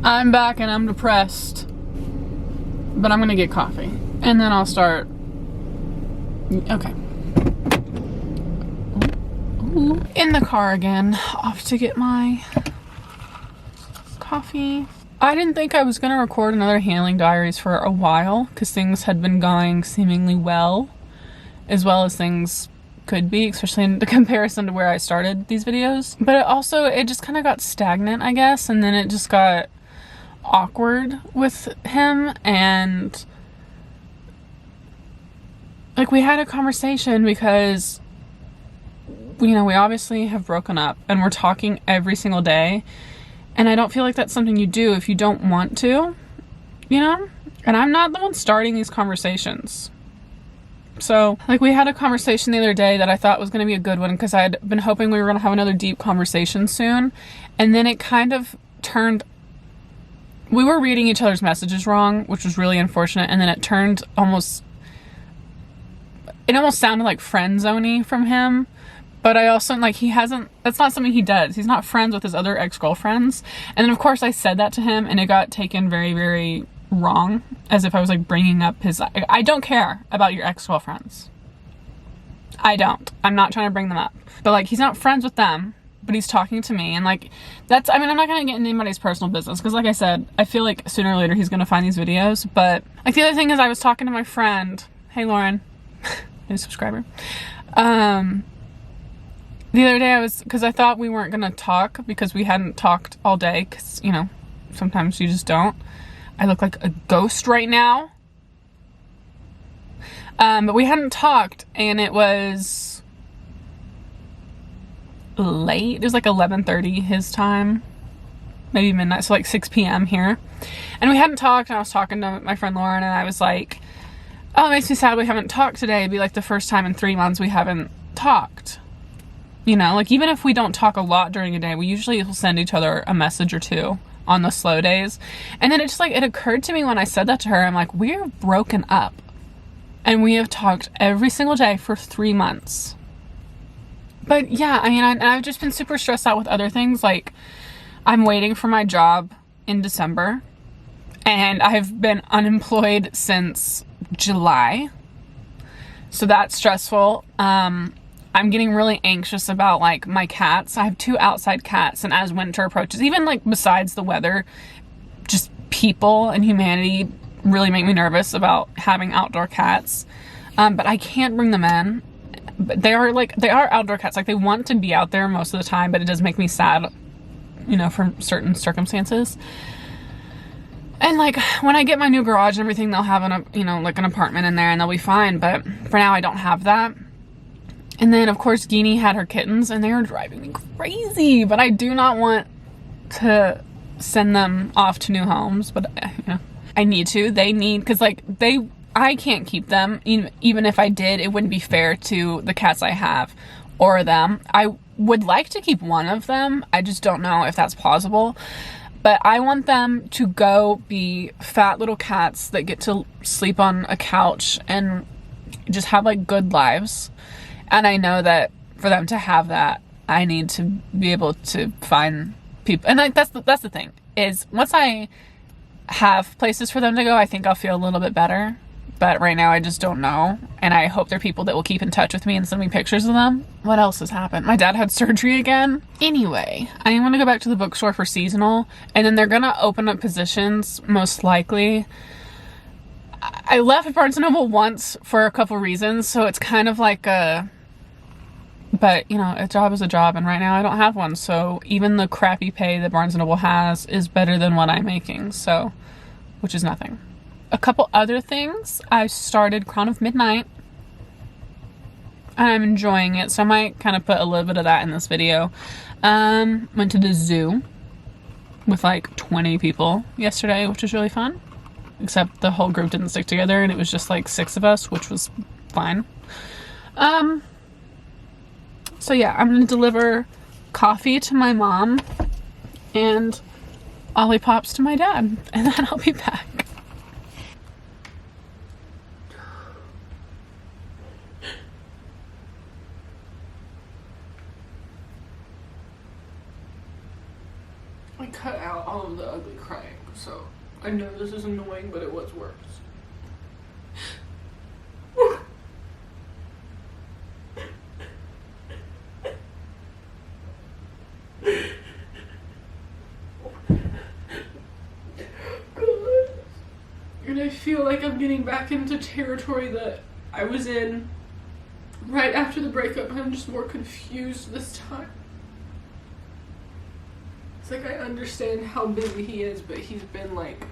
I'm back and I'm depressed, but I'm gonna get coffee and then I'll start. Okay. Ooh. In the car again, off to get my coffee. I didn't think I was gonna record another Handling Diaries for a while because things had been going seemingly well as things could be, especially in comparison to where I started these videos. But it just kind of got stagnant, I guess, and then it just got awkward with him, and like we had a conversation because we obviously have broken up and we're talking every single day, and I don't feel like that's something you do if you don't want to, and I'm not the one starting these conversations. So like we had a conversation the other day that I thought was going to be a good one because I had been hoping we were going to have another deep conversation soon, and then it kind of turned. We were reading each other's messages wrong, which was really unfortunate, and then it turned almost sounded like friend zoney from him, but I also, like, that's not something he does. He's not friends with his other ex-girlfriends, and then of course I said that to him, and it got taken very, very wrong, as if I was like bringing up I don't care about your ex-girlfriends. I don't. I'm not trying to bring them up, but like he's not friends with them, but he's talking to me, and like I'm not gonna get into anybody's personal business because like I said, I feel like sooner or later he's gonna find these videos. But like the other thing is I was talking to my friend, hey Lauren, new subscriber, the other day because I thought we weren't gonna talk because we hadn't talked all day, because sometimes you just don't. I look like a ghost right now, but we hadn't talked, and it was late. It was like 11:30 his time, maybe midnight, so like 6 p.m. here, and we hadn't talked, and I was talking to my friend Lauren, and I was like, oh, it makes me sad we haven't talked today. It'd be like the first time in 3 months we haven't talked, like even if we don't talk a lot during a day, we usually will send each other a message or two on the slow days. And then it occurred to me when I said that to her, I'm like, we're broken up and we have talked every single day for 3 months. But yeah, I mean, I've just been super stressed out with other things. Like, I'm waiting for my job in December, and I've been unemployed since July. So that's stressful. I'm getting really anxious about like my cats. I have 2 outside cats, and as winter approaches, even like besides the weather, just people and humanity really make me nervous about having outdoor cats. But I can't bring them in. But they are outdoor cats. Like, they want to be out there most of the time, but it does make me sad, for certain circumstances. And like when I get my new garage and everything, they'll have an apartment in there and they'll be fine. But for now I don't have that. And then of course Guinea had her kittens and they are driving me crazy, but I do not want to send them off to new homes, but I need to. Because I can't keep them. Even if I did, it wouldn't be fair to the cats I have or them. I would like to keep one of them. I just don't know if that's possible. But I want them to go be fat little cats that get to sleep on a couch and just have like good lives. And I know that for them to have that, I need to be able to find people. And that's the thing, is once I have places for them to go, I think I'll feel a little bit better. But right now I just don't know, and I hope they're people that will keep in touch with me and send me pictures of them. What else has happened? My dad had surgery again. Anyway, I want to go back to the bookstore for seasonal, and then they're gonna open up positions, most likely. I left Barnes & Noble once for a couple reasons, so it's kind of like but a job is a job, and right now I don't have one, so even the crappy pay that Barnes & Noble has is better than what I'm making, so, which is nothing. A couple other things. I started Crown of Midnight, and I'm enjoying it, so I might kind of put a little bit of that in this video. Went to the zoo with like 20 people yesterday, which was really fun, except the whole group didn't stick together and it was just like 6 of us, which was fine. So yeah, I'm gonna deliver coffee to my mom and Ollipops to my dad, and then I'll be back. I cut out all of the ugly crying. so I know this is annoying, but it was worse. And I feel like I'm getting back into territory that I was in right after the breakup. I'm just more confused this time. It's like I understand how busy he is, but he's been like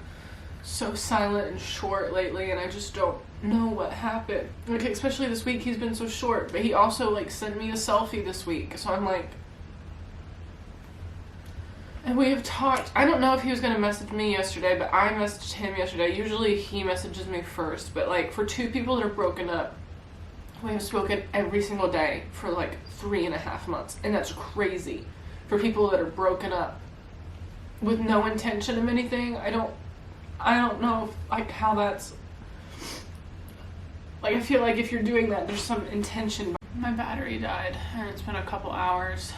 so silent and short lately, and I just don't know what happened. Like, especially this week, he's been so short, but he also like sent me a selfie this week, so I'm like, and we have talked. I don't know if he was gonna message me yesterday, but I messaged him yesterday. Usually he messages me first, but like for two people that are broken up, we have spoken every single day for like 3.5 months, and that's crazy for people that are broken up with no intention of anything. I don't know if, like, how that's, like, I feel like if you're doing that, there's some intention. My battery died, and it's been a couple hours,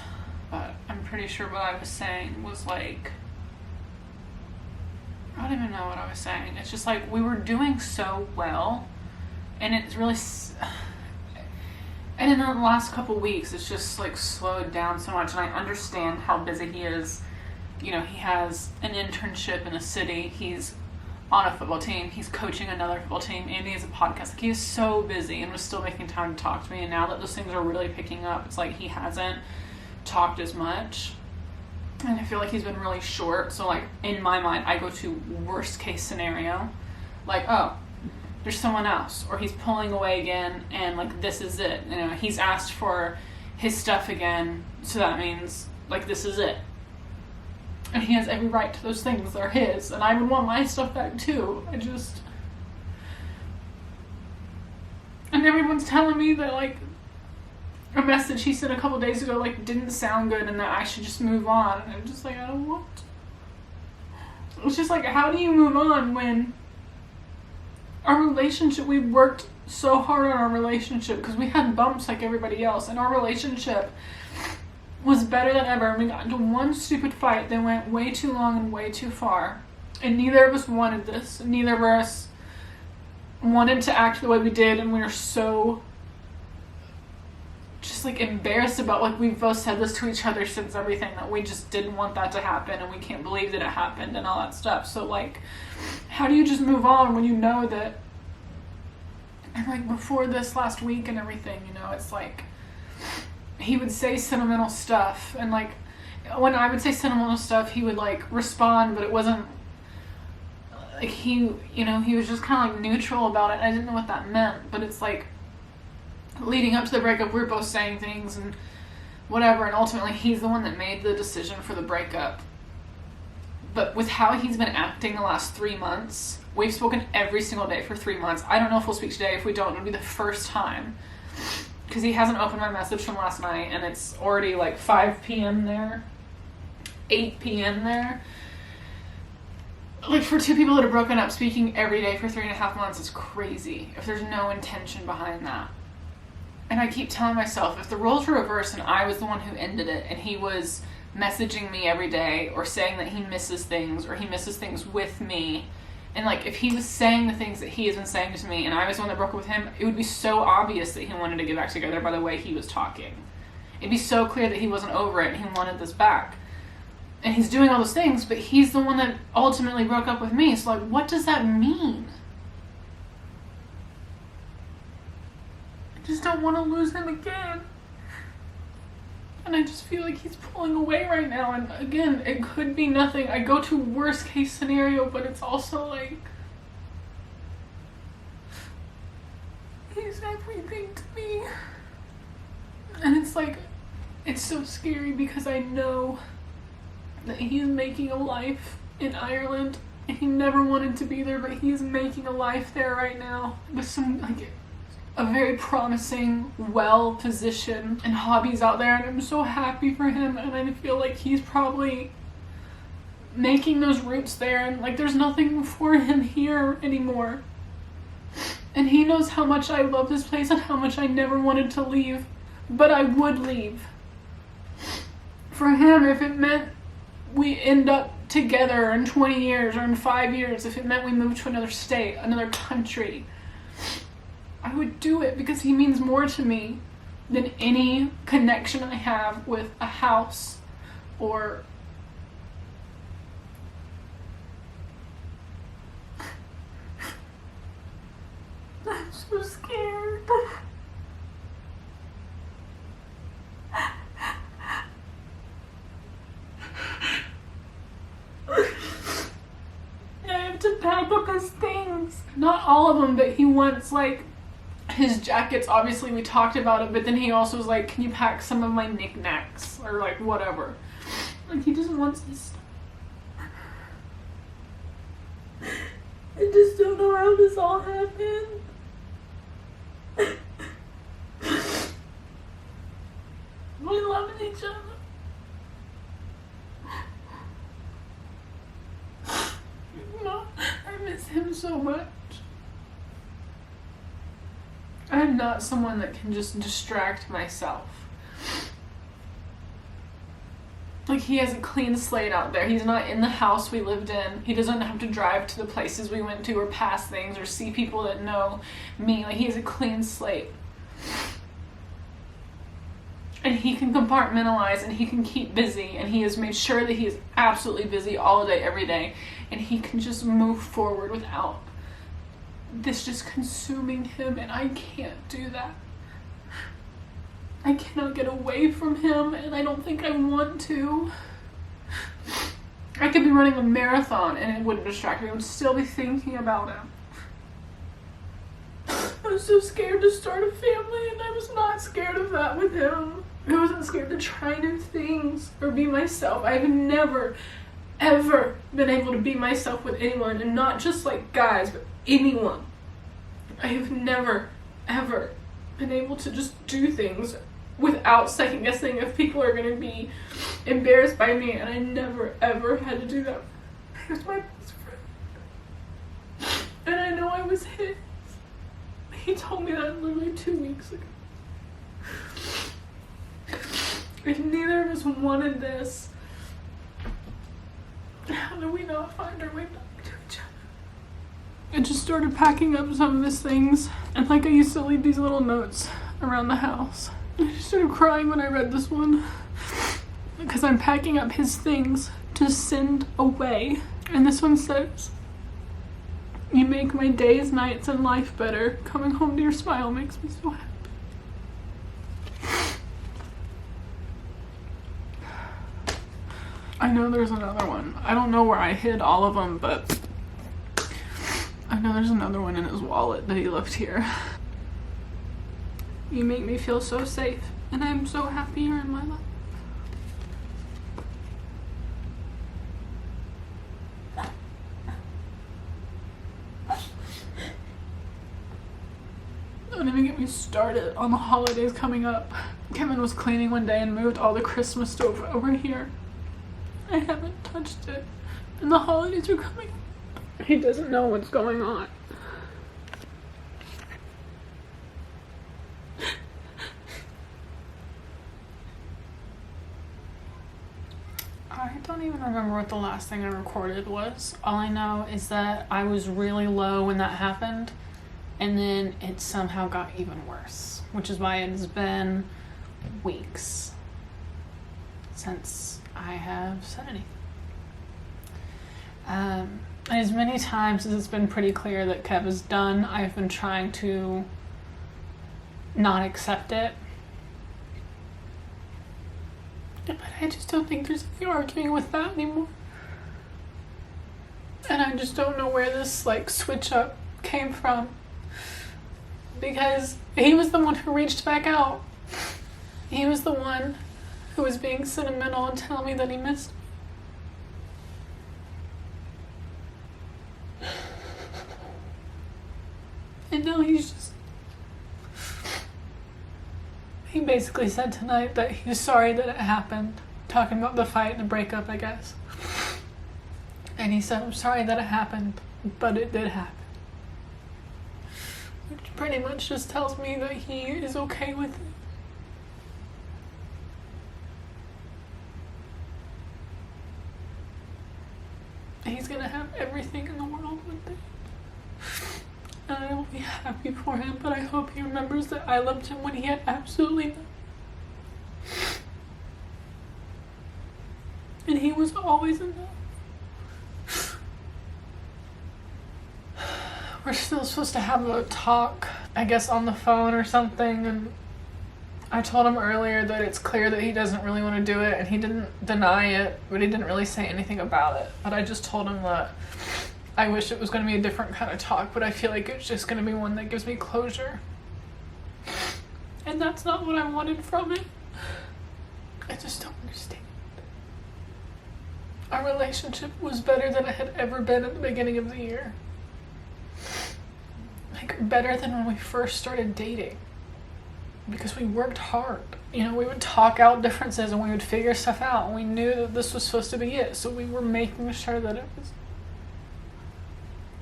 but I'm pretty sure what I was saying was like, I don't even know what I was saying. It's just like, we were doing so well, and it's really, and in the last couple weeks, it's just like slowed down so much, and I understand how busy he is. You know, he has an internship in a city, he's on a football team, he's coaching another football team, and he has a podcast. Like, he is so busy and was still making time to talk to me, and now that those things are really picking up, it's like he hasn't talked as much, and I feel like he's been really short. So like, in my mind, I go to worst case scenario, like, oh, there's someone else, or he's pulling away again, and like, this is it. You know, he's asked for his stuff again, so that means like, this is it. And he has every right to those things. They're his. And I would want my stuff back too. And everyone's telling me that, like, a message he sent a couple days ago, like, didn't sound good and that I should just move on. And I'm just like, I don't want to. It's just like, how do you move on when our relationship, we worked so hard on our relationship because we had bumps like everybody else. And our relationship was better than ever. We got into one stupid fight that went way too long and way too far, and neither of us wanted this. Neither of us wanted to act the way we did, and we were so just like embarrassed about, like, we've both said this to each other since everything, that we just didn't want that to happen, and we can't believe that it happened and all that stuff. So like, how do you just move on when you know that? And like, before this last week and everything, you know, it's like he would say sentimental stuff, and like, when I would say sentimental stuff, he would like respond, but it wasn't like, he, you know, he was just kind of like neutral about it. I didn't know what that meant, but it's like, leading up to the breakup, we were both saying things and whatever, and ultimately he's the one that made the decision for the breakup. But with how he's been acting the last 3 months, we've spoken every single day for 3 months. I don't know if we'll speak today. If we don't, it'll be the first time, because he hasn't opened my message from last night, and it's already like 5 p.m. there, 8 p.m. there. Like, for two people that are broken up, speaking every day for 3.5 months is crazy if there's no intention behind that. And I keep telling myself, if the roles were reversed and I was the one who ended it, and he was messaging me every day or saying that he misses things, or he misses things with me, and like, if he was saying the things that he has been saying to me and I was the one that broke up with him, it would be so obvious that he wanted to get back together by the way he was talking. It'd be so clear that he wasn't over it and he wanted this back. And he's doing all those things, but he's the one that ultimately broke up with me. So like, what does that mean? I just don't want to lose him again. And I just feel like he's pulling away right now. And again, it could be nothing. I go to worst case scenario, but it's also like, he's everything to me. And it's like, it's so scary because I know that he's making a life in Ireland. He never wanted to be there, but he's making a life there right now with some, like, a very promising, well position and hobbies out there, and I'm so happy for him. And I feel like he's probably making those roots there, and like, there's nothing for him here anymore. And he knows how much I love this place and how much I never wanted to leave, but I would leave. For him, if it meant we end up together in 20 years or in 5 years, if it meant we moved to another state, another country, I would do it because he means more to me than any connection I have with a house or I'm so scared. I have to pack up his things. Not all of them, but he wants like his jackets. Obviously we talked about it, but then he also was like, can you pack some of my knickknacks or like whatever. Like he just wants his stuff. I just don't know how this all happened. We love each other. No, I miss him so much. I'm not someone that can just distract myself. Like, he has a clean slate out there. He's not in the house we lived in. He doesn't have to drive to the places we went to or pass things or see people that know me. Like, he has a clean slate. And he can compartmentalize and he can keep busy. And he has made sure that he is absolutely busy all day, every day. And he can just move forward without this just consuming him. And I can't do that. I cannot get away from him, and I don't think I want to. I could be running a marathon and it wouldn't distract me. I would still be thinking about him. I was so scared to start a family, and I was not scared of that with him. I wasn't scared to try new things or be myself. I've never, ever been able to be myself with anyone, and not just like guys, but anyone. I have never, ever been able to just do things without second guessing if people are going to be embarrassed by me, and I never ever had to do that. He was my best friend, and I know I was his. He told me that literally 2 weeks ago. And neither of us wanted this. How do we not find our way back to each other? I just started packing up some of his things, and like I used to leave these little notes around the house. I just started crying when I read this one because I'm packing up his things to send away. And this one says, you make my days, nights, and life better. Coming home to your smile makes me so happy. I know there's another one. I don't know where I hid all of them, but I know there's another one in his wallet that he left here. You make me feel so safe, and I'm so happy you're in my life. Don't even get me started on the holidays coming up. Kevin was cleaning one day and moved all the Christmas stuff over here. I haven't touched it, and the holidays are coming. He doesn't know what's going on. I don't even remember what the last thing I recorded was. All I know is that I was really low when that happened, and then it somehow got even worse, which is why it has been weeks since I have said anything. As many times as it's been pretty clear that Kev is done, I've been trying to not accept it. But I just don't think there's any arguing with that anymore. And I just don't know where this like switch up came from. Because he was the one who reached back out. He was the one who was being sentimental and telling me that he missed me. And now he's just... He basically said tonight that he's sorry that it happened. Talking about the fight and the breakup, I guess. And he said, I'm sorry that it happened, but it did happen. Which pretty much just tells me that he is okay with it. will be happy for him, but I hope he remembers that I loved him when he had absolutely nothing. And he was always enough. We're still supposed to have a talk, I guess on the phone or something, and I told him earlier that it's clear that he doesn't really want to do it, and he didn't deny it, but he didn't really say anything about it. But I just told him that I wish it was going to be a different kind of talk, but I feel like it's just going to be one that gives me closure. And that's not what I wanted from it. I just don't understand. Our relationship was better than it had ever been at the beginning of the year. Like, better than when we first started dating. Because we worked hard. You know, we would talk out differences and we would figure stuff out. And we knew that this was supposed to be it. So we were making sure that it was.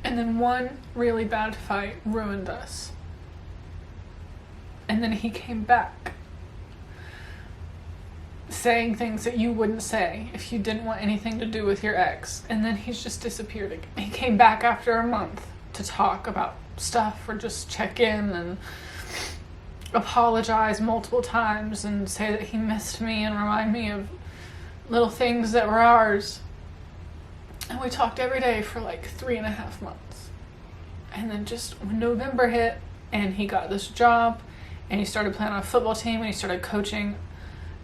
And then one really bad fight ruined us. And then he came back. Saying things that you wouldn't say if you didn't want anything to do with your ex. And then he's just disappeared again. He came back after a month to talk about stuff or just check in and apologize multiple times and say that he missed me and remind me of little things that were ours. And we talked every day for like 3.5 months. And then just when November hit and he got this job and he started playing on a football team and he started coaching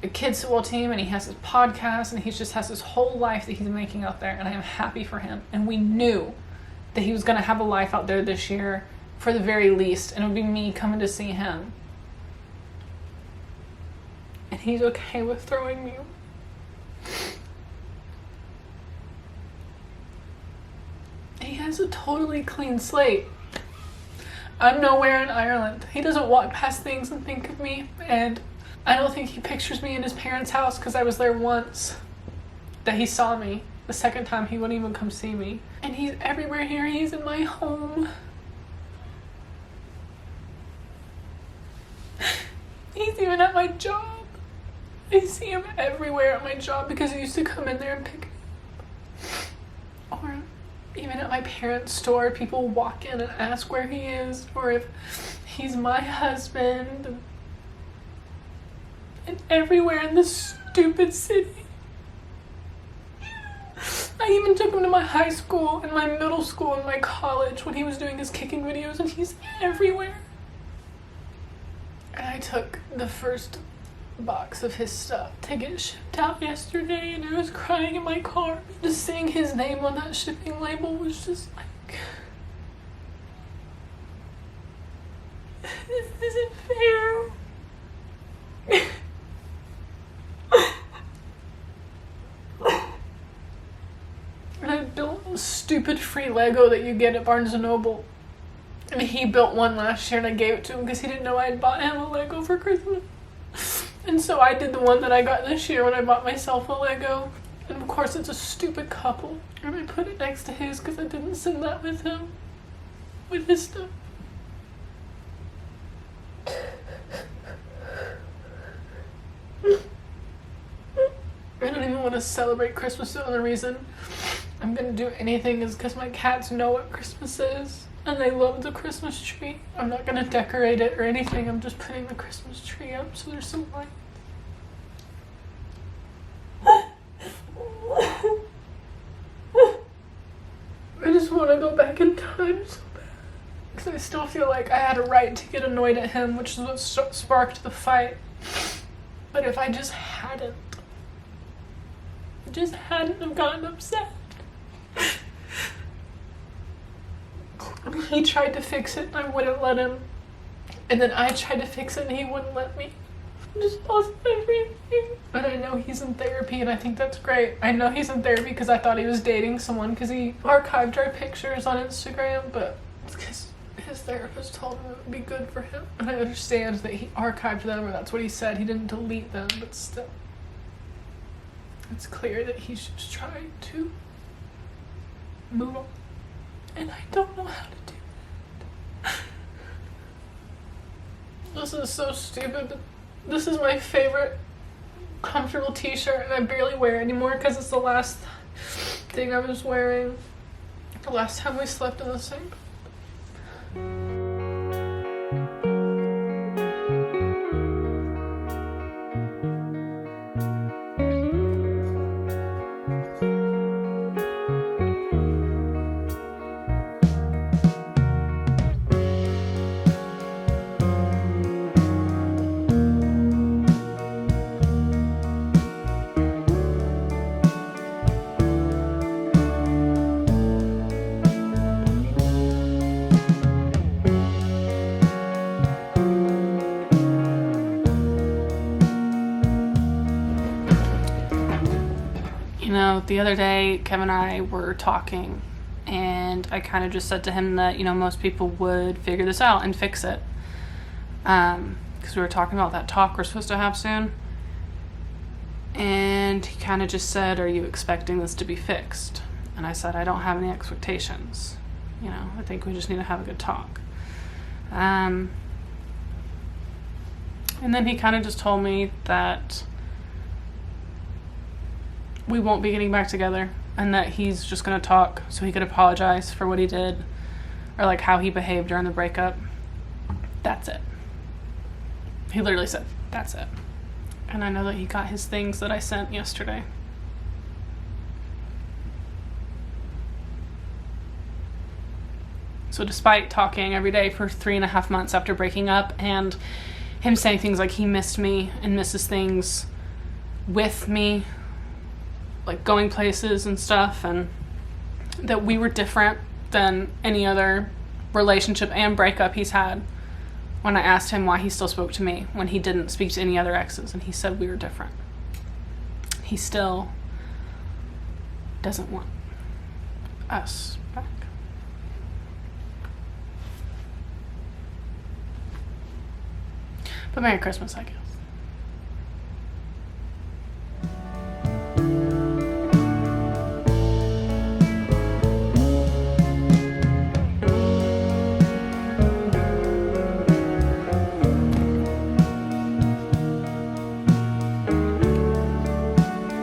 a kids football team and he has his podcast and he just has his whole life that he's making out there, and I am happy for him. And we knew that he was going to have a life out there this year for the very least, and it would be me coming to see him. And he's okay with throwing me. He has a totally clean slate. I'm nowhere in Ireland. He doesn't walk past things and think of me, and I don't think he pictures me in his parents' house because I was there once that he saw me. The second time he wouldn't even come see me. And he's everywhere here. He's in my home. He's even at my job. I see him everywhere at my job because he used to come in there and pick me up. Or even at my parents' store, people walk in and ask where he is, or if he's my husband. And everywhere in this stupid city. I even took him to my high school and my middle school and my college when he was doing his kicking videos, and he's everywhere. And I took the first box of his stuff to get shipped out yesterday, and I was crying in my car. Just seeing his name on that shipping label was just like, this isn't fair. And I built a stupid free Lego that you get at Barnes & Noble. And he built one last year and I gave it to him because he didn't know I had bought him a Lego for Christmas. And so I did the one that I got this year when I bought myself a Lego. And of course it's a stupid couple. And I put it next to his because I didn't send that with him. With his stuff. I don't even want to celebrate Christmas. The only reason I'm gonna do anything is because my cats know what Christmas is and they love the Christmas tree. I'm not gonna decorate it or anything. I'm just putting the Christmas tree up so there's some light. I just want to go back in time so bad because I still feel like I had a right to get annoyed at him, which is what sparked the fight. But if I just hadn't have gotten upset. He tried to fix it and I wouldn't let him. And then I tried to fix it and he wouldn't let me. I just lost everything. And I know he's in therapy and I think that's great. I know he's in therapy because I thought he was dating someone because he archived our pictures on Instagram, but it's because his therapist told him it would be good for him. And I understand that he archived them, or that's what he said. He didn't delete them, but still. It's clear that he's just trying to move on. And I don't know how to do that. This is so stupid, but this is my favorite comfortable t-shirt and I barely wear it anymore because it's the last thing I was wearing the last time we slept in the same bed. know, the other day, Kevin and I were talking, and I kind of just said to him that, you know, most people would figure this out and fix it. Because we were talking about that talk we're supposed to have soon. And he kind of just said, are you expecting this to be fixed? And I said, I don't have any expectations. You know, I think we just need to have a good talk. And then he kind of just told me that we won't be getting back together, and that he's just going to talk so he could apologize for what he did, or like how he behaved during the breakup. That's it. He literally said, that's it. And I know that he got his things that I sent yesterday. So despite talking every day for 3.5 months after breaking up, and him saying things like he missed me and misses things with me, like going places and stuff, and that we were different than any other relationship and breakup he's had, when I asked him why he still spoke to me when he didn't speak to any other exes, and he said we were different. He still doesn't want us back. But Merry Christmas, I guess.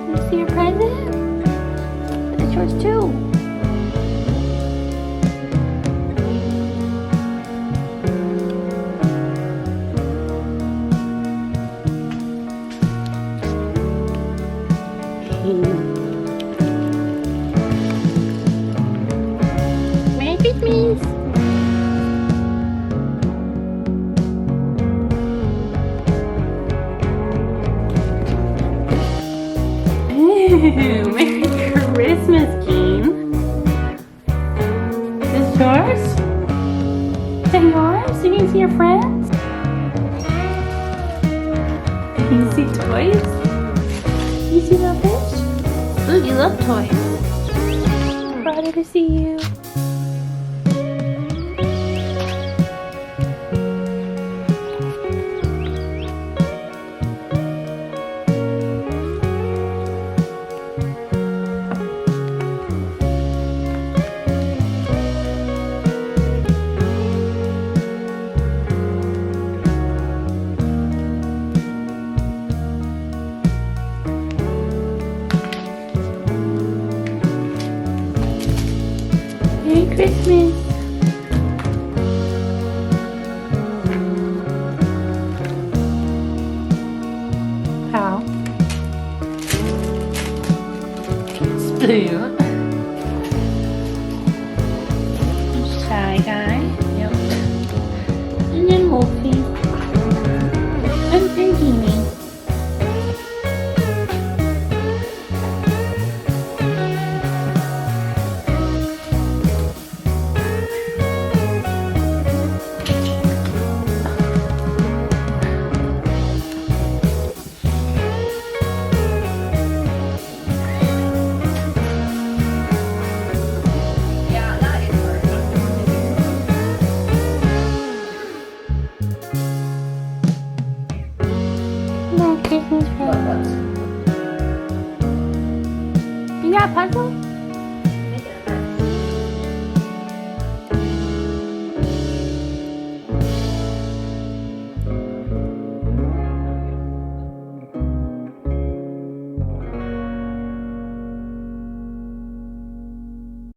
You see your present? It's yours too. Merry Christmas! Ooh, Merry Christmas, Keen. Is this yours? Is that yours? You can see your friends? You see toys? You see little fish? Ooh, you love toys. Glad to see you. Merry Christmas. How? Blue. Shy guy. Yep. And then Wolfie. And then Jeannie. Merry Christmas, friends. You got a puzzle?